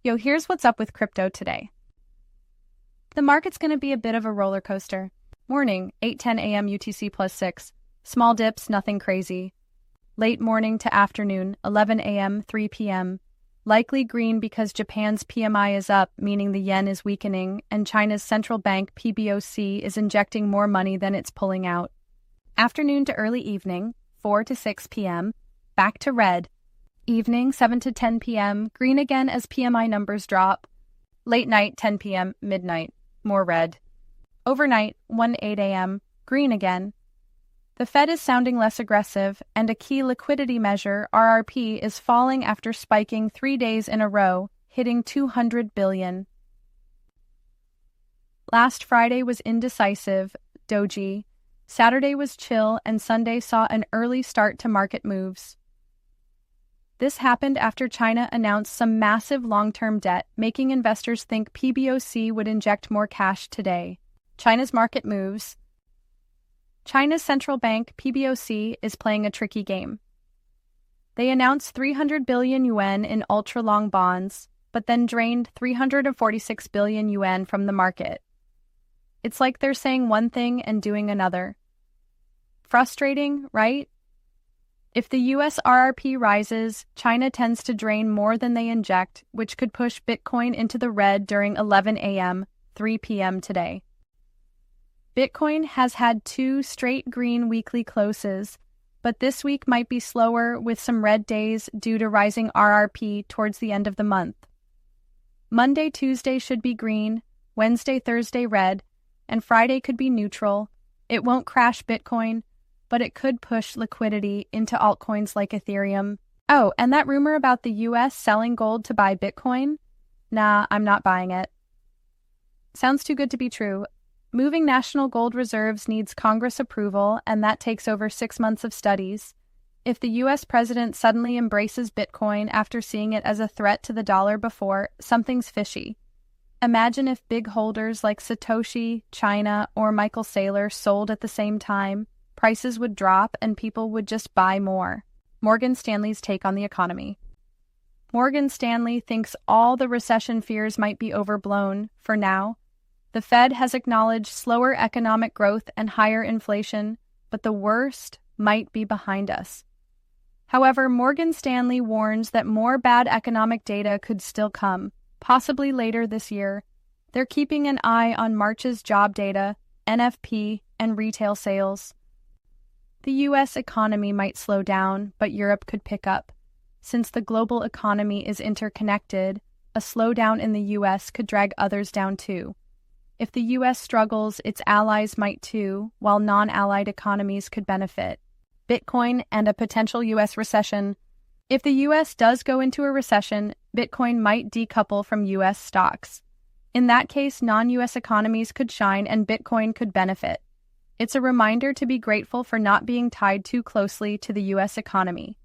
Yo, here's what's up with crypto today. The market's going to be a bit of a roller coaster. Morning, 8:10 a.m. UTC plus 6. Small dips, nothing crazy. Late morning to afternoon, 11 a.m., 3 p.m. Likely green because Japan's PMI is up, meaning the yen is weakening, and China's central bank, PBOC, is injecting more money than it's pulling out. Afternoon to early evening, 4 to 6 p.m., back to red. Evening, 7 to 10 p.m., green again as PMI numbers drop. Late night, 10 p.m., midnight, more red. Overnight, 1 to 8 a.m., green again. The Fed is sounding less aggressive, and a key liquidity measure, RRP, is falling after spiking 3 days in a row, hitting $200 billion. Last Friday was indecisive, doji. Saturday was chill, and Sunday saw an early start to market moves. This happened after China announced some massive long-term debt, making investors think PBOC would inject more cash today. China's market moves. China's central bank, PBOC, is playing a tricky game. They announced 300 billion yuan in ultra-long bonds, but then drained 346 billion yuan from the market. It's like they're saying one thing and doing another. Frustrating, right? If the US RRP rises, China tends to drain more than they inject, which could push Bitcoin into the red during 11 a.m., 3 p.m. today. Bitcoin has had 2 straight green weekly closes, but this week might be slower with some red days due to rising RRP towards the end of the month. Monday, Tuesday should be green, Wednesday, Thursday red, and Friday could be neutral. It won't crash Bitcoin, but it could push liquidity into altcoins like Ethereum. Oh, and that rumor about the US selling gold to buy Bitcoin? Nah, I'm not buying it. Sounds too good to be true. Moving national gold reserves needs Congress approval, and that takes over 6 months of studies. If the US president suddenly embraces Bitcoin after seeing it as a threat to the dollar before, something's fishy. Imagine if big holders like Satoshi, China, or Michael Saylor sold at the same time. Prices would drop and people would just buy more. Morgan Stanley's take on the economy. Morgan Stanley thinks all the recession fears might be overblown for now. The Fed has acknowledged slower economic growth and higher inflation, but the worst might be behind us. However, Morgan Stanley warns that more bad economic data could still come, possibly later this year. They're keeping an eye on March's job data, NFP, and retail sales. The U.S. economy might slow down, but Europe could pick up. Since the global economy is interconnected, a slowdown in the U.S. could drag others down too. If the U.S. struggles, its allies might too, while non-allied economies could benefit. Bitcoin and a potential U.S. recession. If the U.S. does go into a recession, Bitcoin might decouple from U.S. stocks. In that case, non-U.S. economies could shine and Bitcoin could benefit. It's a reminder to be grateful for not being tied too closely to the U.S. economy.